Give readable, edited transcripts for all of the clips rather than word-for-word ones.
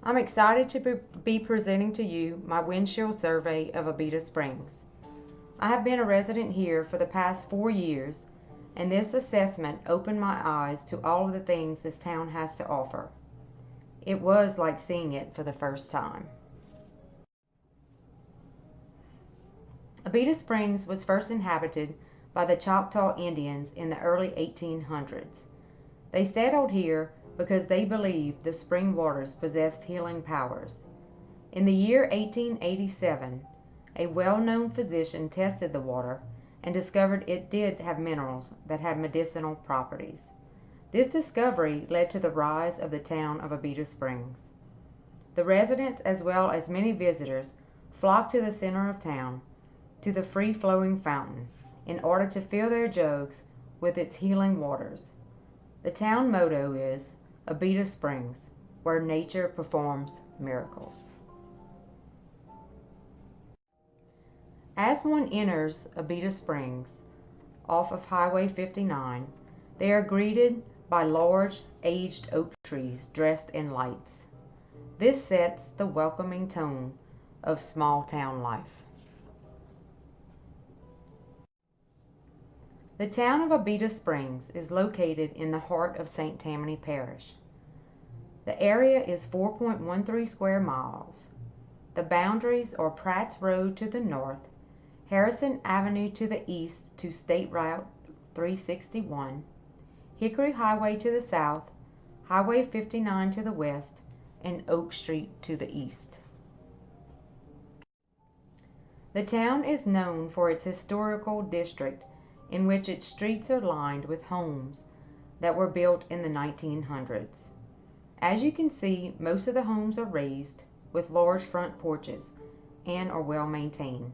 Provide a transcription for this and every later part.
I'm excited to be presenting to you my windshield survey of Abita Springs. I have been a resident here for the past 4 years, and this assessment opened my eyes to all of the things this town has to offer. It was like seeing it for the first time. Abita Springs was first inhabited by the Choctaw Indians in the early 1800s. They settled here because they believed the spring waters possessed healing powers. In the year 1887, a well-known physician tested the water and discovered it did have minerals that had medicinal properties. This discovery led to the rise of the town of Abita Springs. The residents, as well as many visitors, flocked to the center of town, to the free-flowing fountain, in order to fill their jugs with its healing waters. The town motto is Abita Springs, where nature performs miracles. As one enters Abita Springs off of Highway 59, they are greeted by large, aged oak trees dressed in lights. This sets the welcoming tone of small town life. The town of Abita Springs is located in the heart of St. Tammany Parish. The area is 4.13 square miles. The boundaries are Pratt's Road to the north, Harrison Avenue to the east to State Route 361, Hickory Highway to the south, Highway 59 to the west, and Oak Street to the east. The town is known for its historical district, in which its streets are lined with homes that were built in the 1900s. As you can see, most of the homes are raised with large front porches and are well maintained.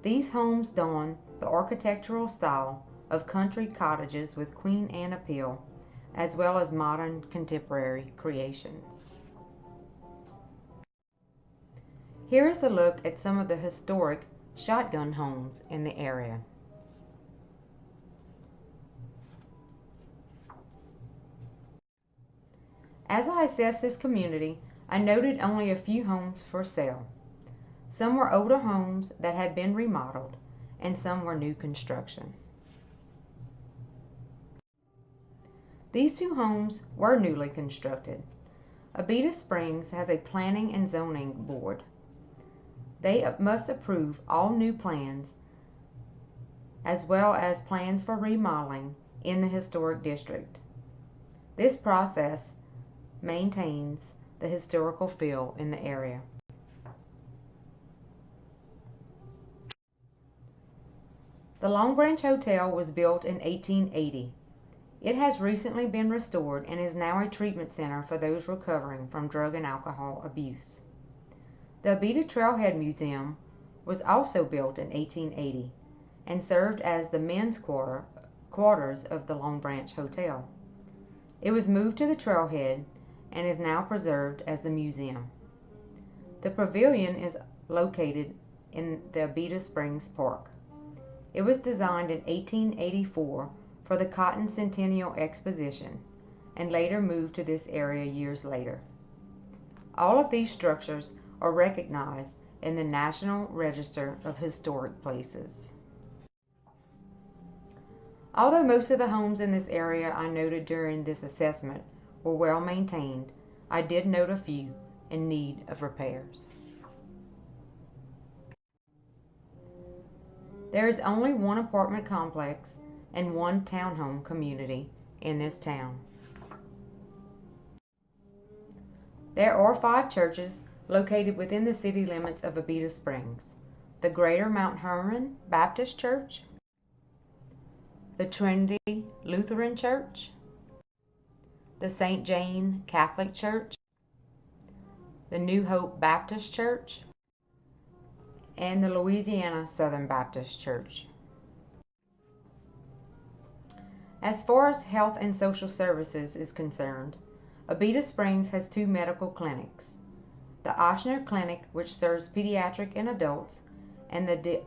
These homes don the architectural style of country cottages with Queen Anne appeal, as well as modern contemporary creations. Here is a look at some of the historic shotgun homes in the area. As I assessed this community, I noted only a few homes for sale. Some were older homes that had been remodeled, and some were new construction. These two homes were newly constructed. Abita Springs has a planning and zoning board. They must approve all new plans as well as plans for remodeling in the historic district. This process maintains the historical feel in the area. The Long Branch Hotel was built in 1880. It has recently been restored and is now a treatment center for those recovering from drug and alcohol abuse. The Abita Trailhead Museum was also built in 1880 and served as the men's quarters of the Long Branch Hotel. It was moved to the trailhead and is now preserved as the museum. The pavilion is located in the Abita Springs Park. It was designed in 1884 for the Cotton Centennial Exposition and later moved to this area years later. All of these structures are recognized in the National Register of Historic Places. Although most of the homes in this area I noted during this assessment were well maintained, I did note a few in need of repairs. There is only one apartment complex and one townhome community in this town. There are 5 churches located within the city limits of Abita Springs: the Greater Mount Hermon Baptist Church, the Trinity Lutheran Church, the St. Jane Catholic Church, the New Hope Baptist Church, and the Louisiana Southern Baptist Church. As far as health and social services is concerned, Abita Springs has 2 medical clinics: the Ochsner Clinic, which serves pediatric and adults, and the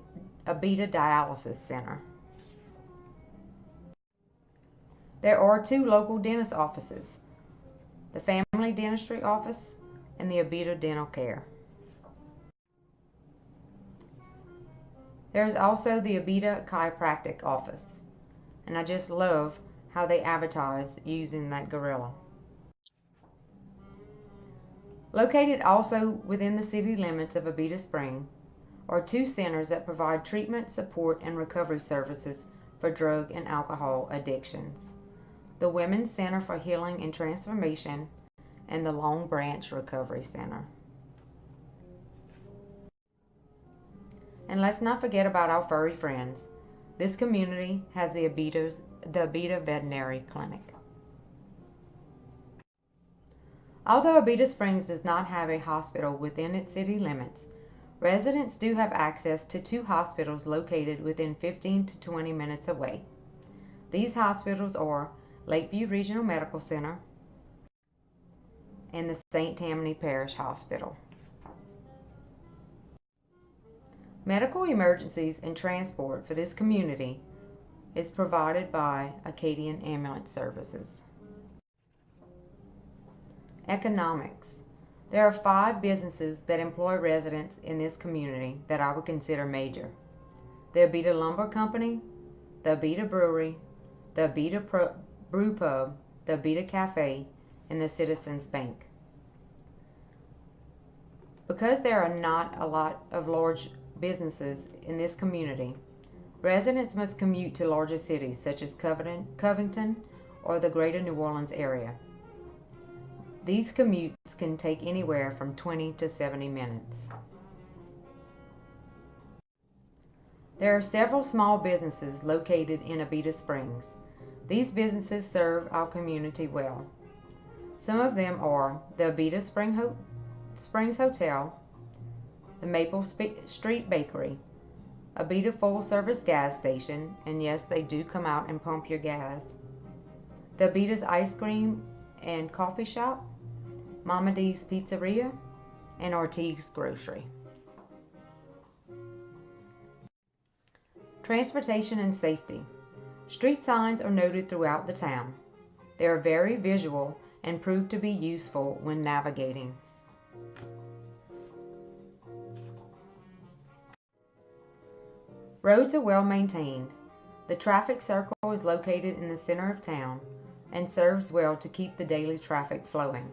Abita Dialysis Center. There are 2 local dentist offices: the Family Dentistry Office and the Abita Dental Care. There is also the Abita Chiropractic Office, and I just love how they advertise using that gorilla. Located also within the city limits of Abita Spring are two centers that provide treatment, support, and recovery services for drug and alcohol addictions: the Women's Center for Healing and Transformation and the Long Branch Recovery Center. And let's not forget about our furry friends. This community has the Abita Veterinary Clinic. Although Abita Springs does not have a hospital within its city limits, residents do have access to two hospitals located within 15 to 20 minutes away. These hospitals are Lakeview Regional Medical Center and the St. Tammany Parish Hospital. Medical emergencies and transport for this community is provided by Acadian Ambulance Services. Economics. There are 5 businesses that employ residents in this community that I would consider major: the Abita Lumber Company, the Abita Brewery, the Abita Brew Pub, the Abita Cafe, and the Citizens Bank. Because there are not a lot of large businesses in this community, residents must commute to larger cities such as Covington or the greater New Orleans area. These commutes can take anywhere from 20 to 70 minutes. There are several small businesses located in Abita Springs. These businesses serve our community well. Some of them are the Abita Springs Hotel, the Maple Street Bakery, Abita Full Service Gas Station, and yes, they do come out and pump your gas, the Abita's Ice Cream and Coffee Shop, Mama D's Pizzeria, and Ortigue's Grocery. Transportation and safety. Street signs are noted throughout the town. They are very visual and prove to be useful when navigating. Roads are well maintained. The traffic circle is located in the center of town and serves well to keep the daily traffic flowing.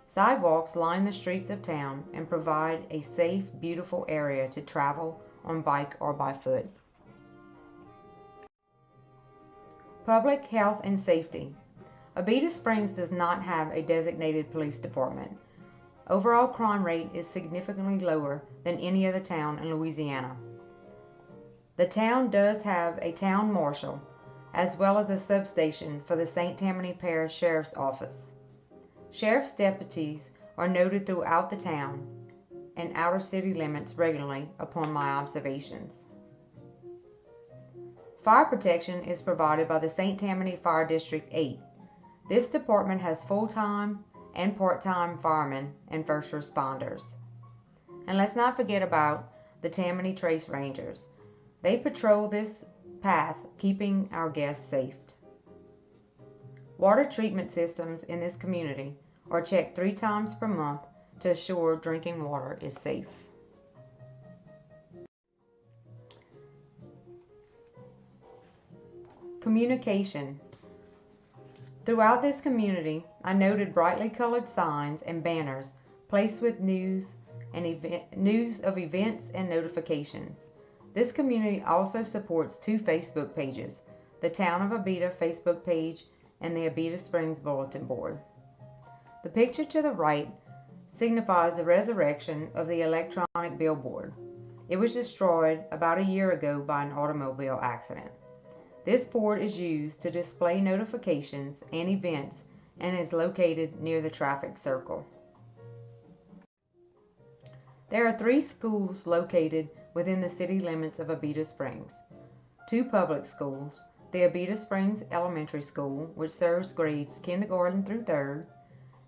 Sidewalks line the streets of town and provide a safe, beautiful area to travel on bike or by foot. Public health and safety. Abita Springs does not have a designated police department. Overall crime rate is significantly lower than any other town in Louisiana. The town does have a town marshal, as well as a substation for the St. Tammany Parish Sheriff's Office. Sheriff's deputies are noted throughout the town and outer city limits regularly upon my observations. Fire protection is provided by the St. Tammany Fire District 8. This department has full-time and part-time firemen and first responders. And let's not forget about the Tammany Trace Rangers. They patrol this path, keeping our guests safe. Water treatment systems in this community are checked 3 times per month to assure drinking water is safe. Communication. Throughout this community, I noted brightly colored signs and banners placed with news of events and notifications. This community also supports 2 Facebook pages, the Town of Abita Facebook page and the Abita Springs Bulletin Board. The picture to the right signifies the resurrection of the electronic billboard. It was destroyed about a year ago by an automobile accident. This board is used to display notifications and events and is located near the traffic circle. There are 3 schools located within the city limits of Abita Springs. 2 public schools, the Abita Springs Elementary School, which serves grades kindergarten through 3rd,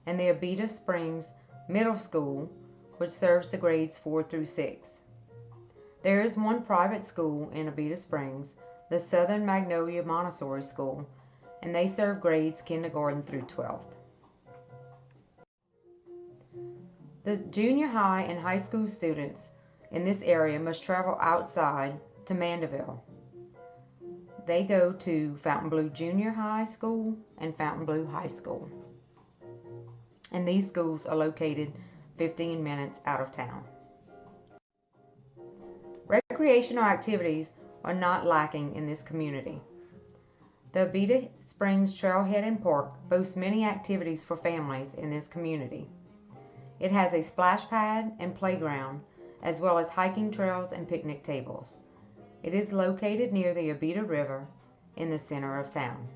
and the Abita Springs Middle School, which serves the grades 4 through 6. There is 1 private school in Abita Springs, the Southern Magnolia Montessori School, and they serve grades kindergarten through 12th. The junior high and high school students in this area must travel outside to Mandeville. They go to Fontainebleau Junior High School and Fontainebleau High School. And these schools are located 15 minutes out of town. Recreational activities are not lacking in this community. The Abita Springs Trailhead and Park boasts many activities for families in this community. It has a splash pad and playground, as well as hiking trails and picnic tables. It is located near the Abita River in the center of town.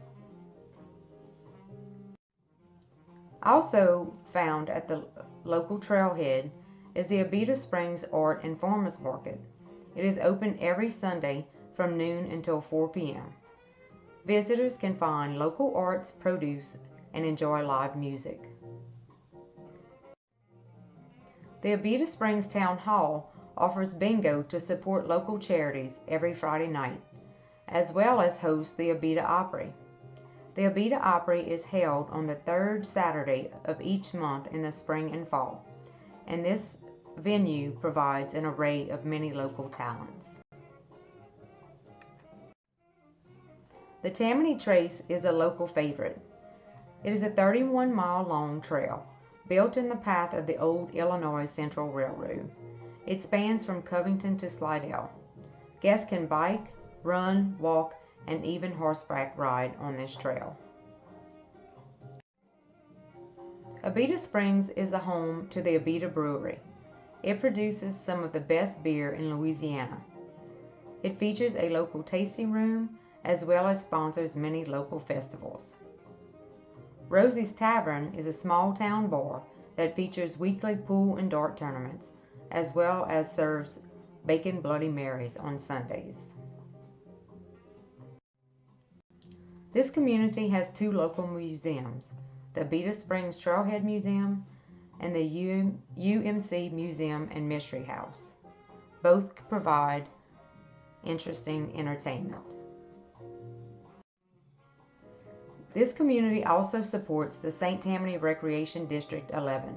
Also found at the local trailhead is the Abita Springs Art and Farmers Market. It is open every Sunday from noon until 4 p.m. Visitors can find local arts, produce, and enjoy live music. The Abita Springs Town Hall offers bingo to support local charities every Friday night, as well as host the Abita Opry. The Abita Opry is held on the third Saturday of each month in the spring and fall, and this venue provides an array of many local talents. The Tammany Trace is a local favorite. It is a 31-mile long trail built in the path of the old Illinois Central Railroad. It spans from Covington to Slidell. Guests can bike, run, walk, and even horseback ride on this trail. Abita Springs is the home to the Abita Brewery. It produces some of the best beer in Louisiana. It features a local tasting room as well as sponsors many local festivals. Rosie's Tavern is a small town bar that features weekly pool and dart tournaments, as well as serves bacon Bloody Marys on Sundays. This community has two local museums, the Abita Springs Trailhead Museum and the UMC Museum and Mystery House. Both provide interesting entertainment. This community also supports the St. Tammany Recreation District 11.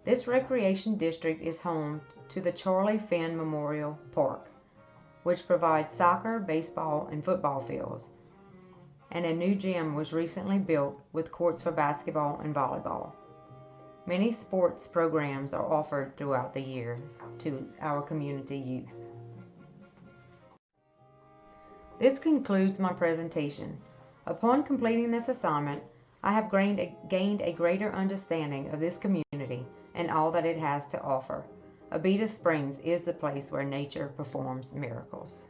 This recreation district is home to the Charlie Finn Memorial Park, which provides soccer, baseball, and football fields, and a new gym was recently built with courts for basketball and volleyball. Many sports programs are offered throughout the year to our community youth. This concludes my presentation. Upon completing this assignment, I have gained a greater understanding of this community and all that it has to offer. Abita Springs is the place where nature performs miracles.